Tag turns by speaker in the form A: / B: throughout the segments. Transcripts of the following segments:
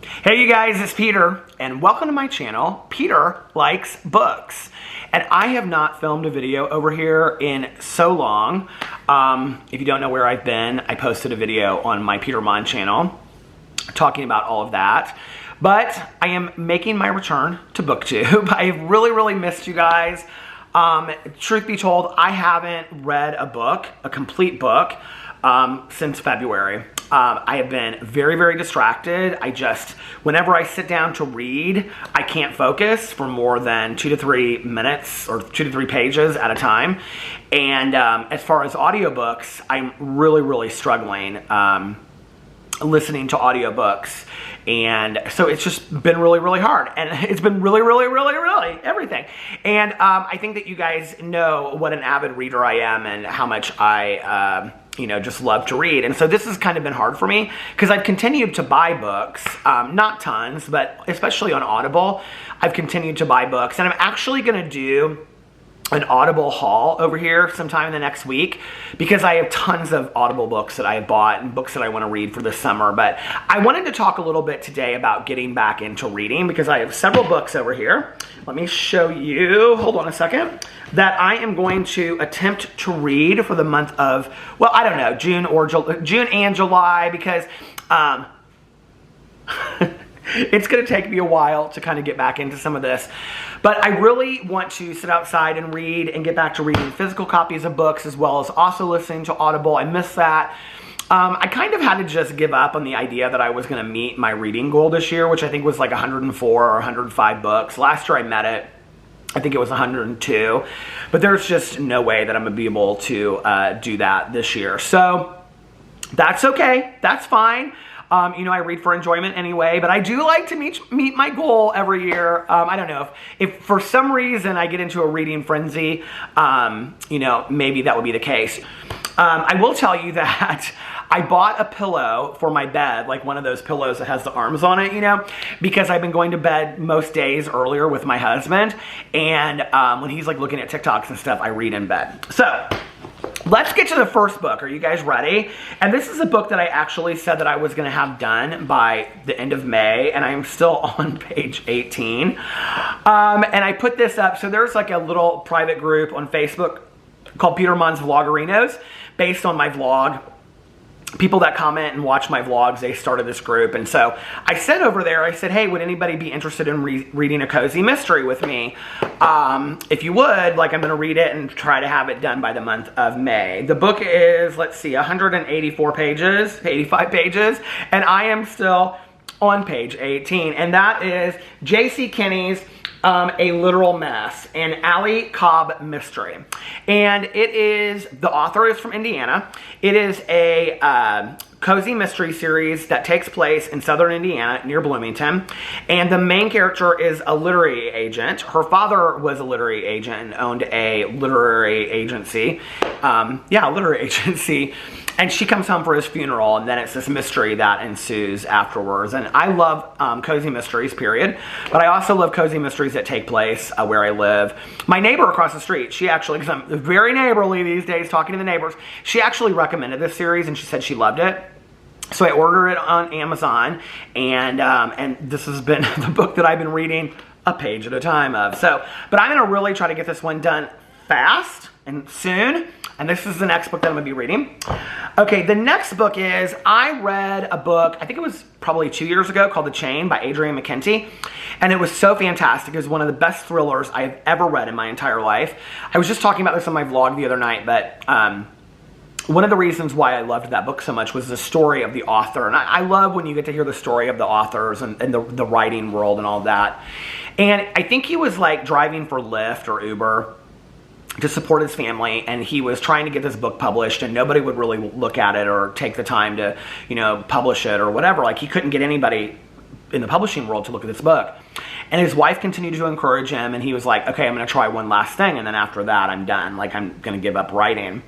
A: Hey you guys, it's Peter, and welcome to my channel, Peter Likes Books. And I have not filmed a video over here in so long. If you don't know where I've been, I posted a video on my Peter Monn channel talking about all of that. But I am making my return to BookTube. I've really missed you guys. Truth be told, I haven't read a book, a complete book, since February. I have been very distracted. Whenever I sit down to read, I can't focus for more than 2 to 3 minutes or 2 to 3 pages at a time. And as far as audiobooks, I'm really struggling listening to audiobooks. And so it's just been really hard, and it's been really everything. And I think that you guys know what an avid reader I am and how much I just love to read. And so this has kind of been hard for me because I've continued to buy books, not tons, but especially on Audible, I've continued to buy books. And I'm actually going to do an Audible haul over here sometime in the next week because I have tons of Audible books that I have bought and books that I want to read for this summer. But I wanted to talk a little bit today about getting back into reading because I have several books over here. Let me show you, hold on a second, that I am going to attempt to read for the month of, well, I don't know, June and July, because it's going to take me a while to kind of get back into some of this. But I really want to sit outside and read and get back to reading physical copies of books as well as also listening to Audible. I miss that. I kind of had to just give up on the idea that I was going to meet my reading goal this year, which I think was like 104 or 105 books. Last year I met it. I think it was 102. But there's just no way that I'm going to be able to do that this year. So that's okay. That's fine. I read for enjoyment anyway, but I do like to meet my goal every year. I don't know if for some reason I get into a reading frenzy, maybe that would be the case. I will tell you that I bought a pillow for my bed, like one of those pillows that has the arms on it, because I've been going to bed most days earlier with my husband, and when he's like looking at TikToks and stuff, I read in bed. So let's get to the first book. Are you guys ready? And this is a book that I actually said that I was going to have done by the end of May, and I'm still on page 18. And I put this up. So there's like a little private group on Facebook called Peter Monn's Vloggerinos, based on my vlog. People that comment and watch my vlogs, they started this group. And so I said over there, I said, hey, would anybody be interested in reading a cozy mystery with me? If you would, I'm going to read it and try to have it done by the month of May. The book is, let's see, 184 pages, 85 pages, and I am still on page 18. And that is J.C. Kinney's A Literal Mess, an Alley Cobb mystery. And the author is from Indiana. It is a cozy mystery series that takes place in southern Indiana near Bloomington. And the main character is a literary agent. Her father was a literary agent and owned a literary agency. Literary agency. And she comes home for his funeral, and then it's this mystery that ensues afterwards. And I love cozy mysteries, period. But I also love cozy mysteries that take place where I live. My neighbor across the street, she actually, because I'm very neighborly these days, talking to the neighbors, she actually recommended this series, and she said she loved it. So I ordered it on Amazon, and this has been the book that I've been reading a page at a time of. But I'm going to really try to get this one done fast and soon. And this is the next book that I'm going to be reading. Okay, the next book is, I read a book, I think it was probably 2 years ago, called The Chain by Adrienne McKenty. And it was so fantastic. It was one of the best thrillers I have ever read in my entire life. I was just talking about this on my vlog the other night, but one of the reasons why I loved that book so much was the story of the author. And I love when you get to hear the story of the authors and the writing world and all that. And I think he was like driving for Lyft or Uber to support his family, and he was trying to get this book published, and nobody would really look at it or take the time to, publish it or whatever. Like, he couldn't get anybody in the publishing world to look at this book. And his wife continued to encourage him, and he was like, okay, I'm going to try one last thing, and then after that, I'm done. Like, I'm going to give up writing.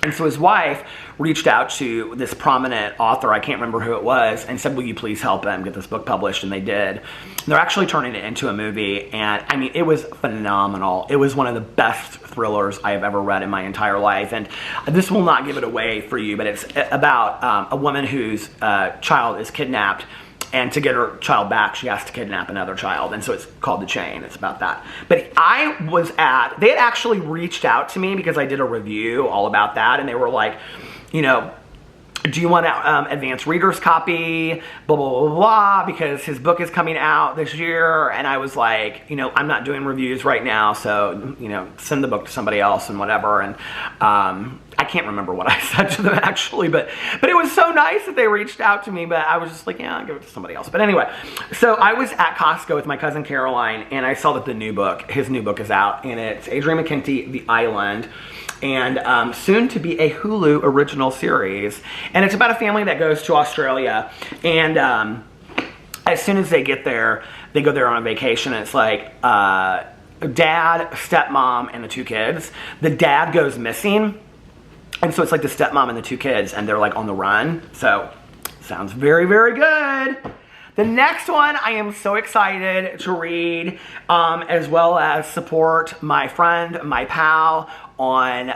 A: And so his wife reached out to this prominent author, I can't remember who it was, and said, will you please help him get this book published? And they did. And they're actually turning it into a movie, and I mean, it was phenomenal. It was one of the best thrillers I have ever read in my entire life. And this will not give it away for you, but it's about a woman whose child is kidnapped And to get her child back, she has to kidnap another child. And so it's called The Chain. It's about that. But they had actually reached out to me because I did a review all about that. And they were like, you know, do you want an advanced reader's copy, blah, blah, blah, blah, because his book is coming out this year. And I was like, you know, I'm not doing reviews right now, so, you know, send the book to somebody else and whatever. And I can't remember what I said to them actually, but it was so nice that they reached out to me, but I was just like, yeah, I'll give it to somebody else. But anyway, so I was at Costco with my cousin Caroline, and I saw that his new book is out, and it's Adrian McKenty, The Island, and soon to be a Hulu original series. And it's about a family that goes to Australia, and as soon as they get there, they go there on a vacation, and it's like dad, stepmom, and the 2 kids. The dad goes missing, and so it's like the stepmom and the 2 kids, and they're like on the run. So sounds very, very good. The next one I am so excited to read, as well as support my friend, my pal, on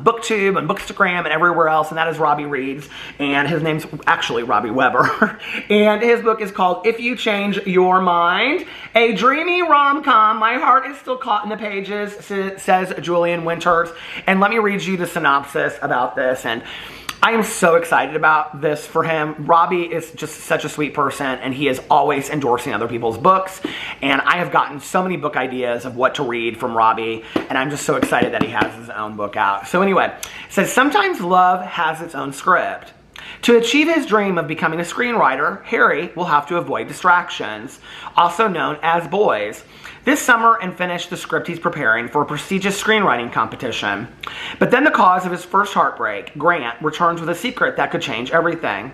A: BookTube and Bookstagram and everywhere else, and that is Robbie Reads, and his name's actually Robbie Weber, and his book is called If You Change Your Mind, a dreamy rom-com. My heart is still caught in the pages, says Julian Winters, and let me read you the synopsis about this. And I am so excited about this for him. Robbie is just such a sweet person, and he is always endorsing other people's books. And I have gotten so many book ideas of what to read from Robbie, and I'm just so excited that he has his own book out. So anyway, it says, sometimes love has its own script. To achieve his dream of becoming a screenwriter, Harry will have to avoid distractions, also known as boys, this summer and finish the script he's preparing for a prestigious screenwriting competition. But then the cause of his first heartbreak, Grant, returns with a secret that could change everything.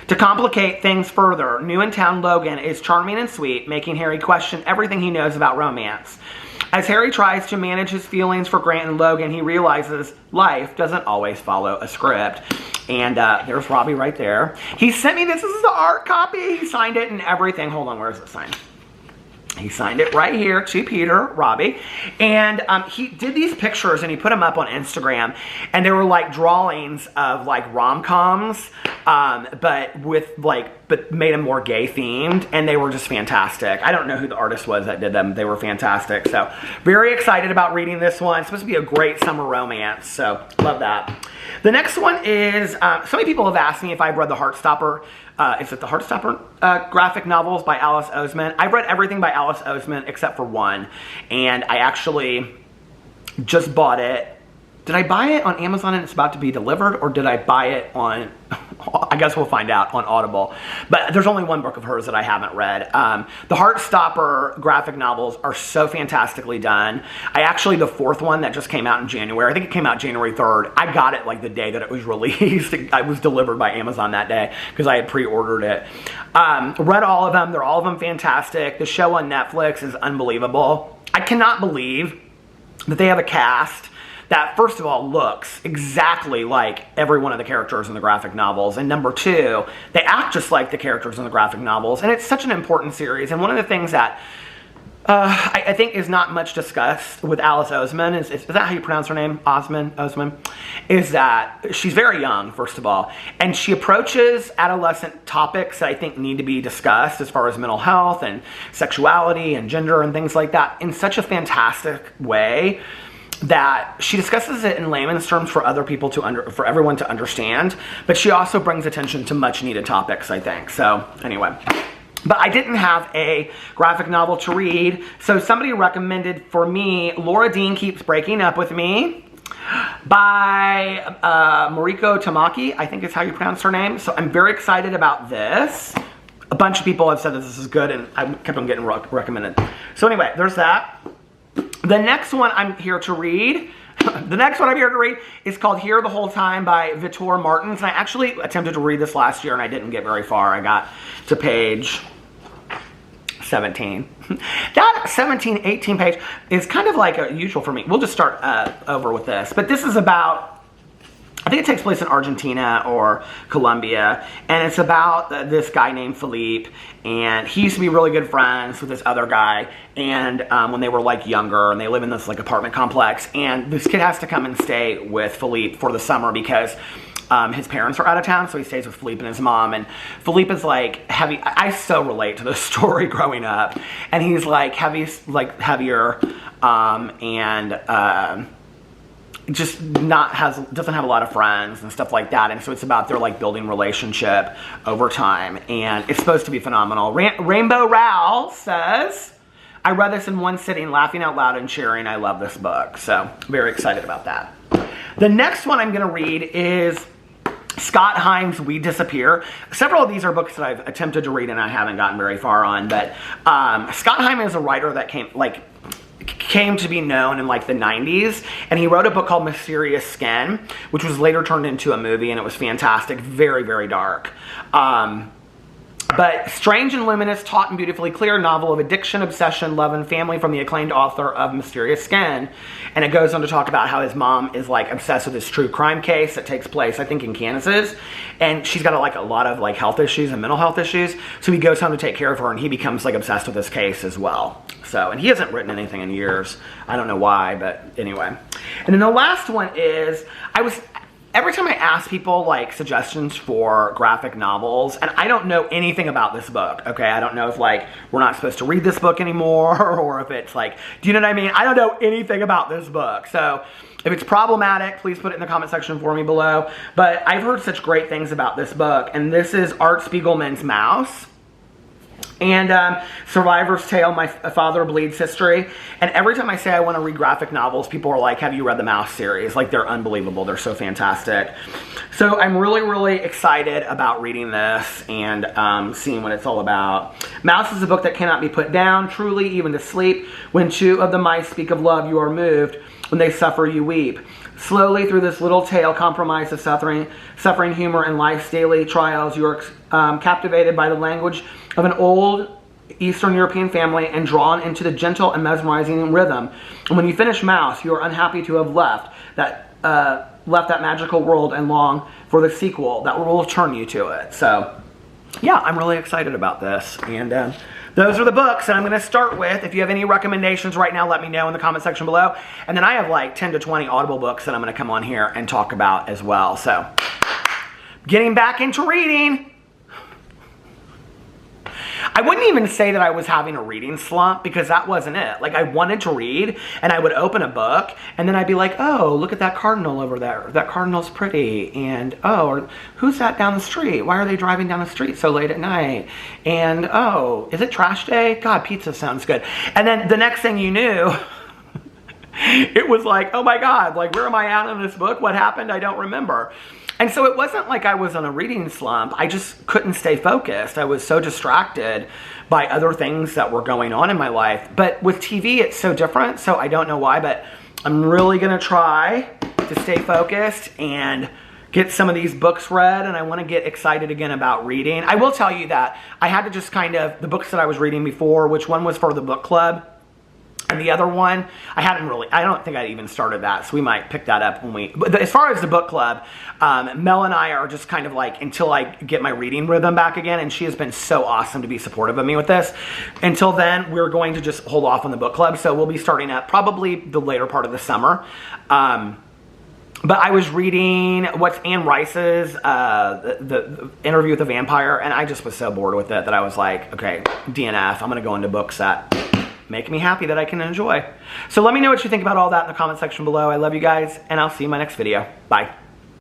A: To complicate things further, new in town Logan is charming and sweet, making Harry question everything he knows about romance. As Harry tries to manage his feelings for Grant and Logan, he realizes life doesn't always follow a script. And there's Robbie right there. He sent me this. This is the art copy. He signed it and everything. Hold on, where is it signed? He signed it right here to Peter, Robbie. And he did these pictures and he put them up on Instagram. And they were like drawings of like rom-coms, but made them more gay themed. And they were just fantastic. I don't know who the artist was that did them. They were fantastic. So very excited about reading this one. It's supposed to be a great summer romance. So love that. The next one is, so many people have asked me if I've read the Heartstopper. Is it the Heartstopper graphic novels by Alice Oseman? I've read everything by Alice Oseman except for one. And I actually just bought it. Did I buy it on Amazon and it's about to be delivered? Or did I buy it on, I guess we'll find out, on Audible. But there's only one book of hers that I haven't read. The Heartstopper graphic novels are so fantastically done. The 4th one that just came out in January, I think it came out January 3rd. I got it like the day that it was released. It was delivered by Amazon that day because I had pre-ordered it. Read all of them. They're all of them fantastic. The show on Netflix is unbelievable. I cannot believe that they have a cast that, first of all, looks exactly like every one of the characters in the graphic novels. And number 2, they act just like the characters in the graphic novels. And it's such an important series. And one of the things that I think is not much discussed with Alice Oseman, is that how you pronounce her name? Oseman? Is that she's very young, first of all. And she approaches adolescent topics that I think need to be discussed as far as mental health and sexuality and gender and things like that in such a fantastic way that she discusses it in layman's terms for other people for everyone to understand, but she also brings attention to much needed topics, I think. So anyway, but I didn't have a graphic novel to read, so somebody recommended for me Laura Dean Keeps Breaking Up With Me by Mariko Tamaki, I think is how you pronounce her name. So I'm very excited about this. A bunch of people have said that this is good, and I kept on getting recommended. So anyway, there's that. The next one I'm here to read, is called Here the Whole Time by Vitor Martins. And I actually attempted to read this last year and I didn't get very far. I got to page 17. That 17, 18 page is kind of like usual for me. We'll just start over with this. But this is about, I think it takes place in Argentina or Colombia, and it's about this guy named Philippe, and he used to be really good friends with this other guy, and when they were like younger, and they live in this like apartment complex, and this kid has to come and stay with Philippe for the summer because his parents are out of town, so he stays with Philippe and his mom. And Philippe is like heavy. I so relate to this story growing up. And he's like heavier, and just doesn't have a lot of friends and stuff like that. And so it's about their like building relationship over time. And it's supposed to be phenomenal. Rainbow Row says, I read this in one sitting, laughing out loud and cheering. I love this book. So very excited about that. The next one I'm going to read is Scott Himes' We Disappear. Several of these are books that I've attempted to read and I haven't gotten very far on. But Scott Himes is a writer that came to be known in like the 90s, and he wrote a book called Mysterious Skin, which was later turned into a movie, and it was fantastic. Very, very dark. But strange and luminous, taut and beautifully clear novel of addiction, obsession, love, and family from the acclaimed author of Mysterious Skin. And it goes on to talk about how his mom is like obsessed with this true crime case that takes place, I think, in Kansas. And she's got a lot of like health issues and mental health issues. So he goes home to take care of her, and he becomes like obsessed with this case as well. So, and he hasn't written anything in years. I don't know why, but anyway. And then the last one is, every time I ask people like suggestions for graphic novels, and I don't know anything about this book, okay? I don't know if like we're not supposed to read this book anymore, or if it's like, do you know what I mean? I don't know anything about this book. So if it's problematic, please put it in the comment section for me below. But I've heard such great things about this book, and this is Art Spiegelman's Mouse. And Survivor's Tale, My Father Bleeds History. And every time I say I want to read graphic novels, people are like, have you read the Mouse series? Like, they're unbelievable. They're so fantastic. So I'm really, really excited about reading this and seeing what it's all about. Mouse is a book that cannot be put down, truly, even to sleep. When two of the mice speak of love, you are moved. When they suffer, you weep. Slowly through this little tale, compromise of suffering, humor, and life's daily trials, you are captivated by the language of an old Eastern European family and drawn into the gentle and mesmerizing rhythm. And when you finish Mouse, you are unhappy to have left that magical world and long for the sequel that will return you to it. So, yeah, I'm really excited about this. And those are the books that I'm going to start with. If you have any recommendations right now, let me know in the comment section below. And then I have like 10 to 20 Audible books that I'm going to come on here and talk about as well. So, getting back into reading. I wouldn't even say that I was having a reading slump, because that wasn't it. Like, I wanted to read, and I would open a book, and then I'd be like, oh, look at that cardinal over there. That cardinal's pretty. And, oh, or, who's that down the street? Why are they driving down the street so late at night? And, oh, is it trash day? God, pizza sounds good. And then the next thing you knew, it was like, oh my God, like, where am I at in this book? What happened? I don't remember. And so it wasn't like I was on a reading slump. I just couldn't stay focused. I was so distracted by other things that were going on in my life. But with TV, it's so different, so I don't know why, but I'm really going to try to stay focused and get some of these books read, and I want to get excited again about reading. I will tell you that I had to just the books that I was reading before, which one was for the book club, and the other one, I don't think I even started that, so we might pick that up but as far as the book club, Mel and I are just kind of like, until I get my reading rhythm back again, and she has been so awesome to be supportive of me with this. Until then, we're going to just hold off on the book club, so we'll be starting up probably the later part of the summer. But I was reading what's Anne Rice's the Interview with the Vampire, and I just was so bored with it that I was like, okay, DNF, I'm going to go into books that make me happy that I can enjoy. So let me know what you think about all that in the comment section below. I love you guys, and I'll see you in my next video. Bye.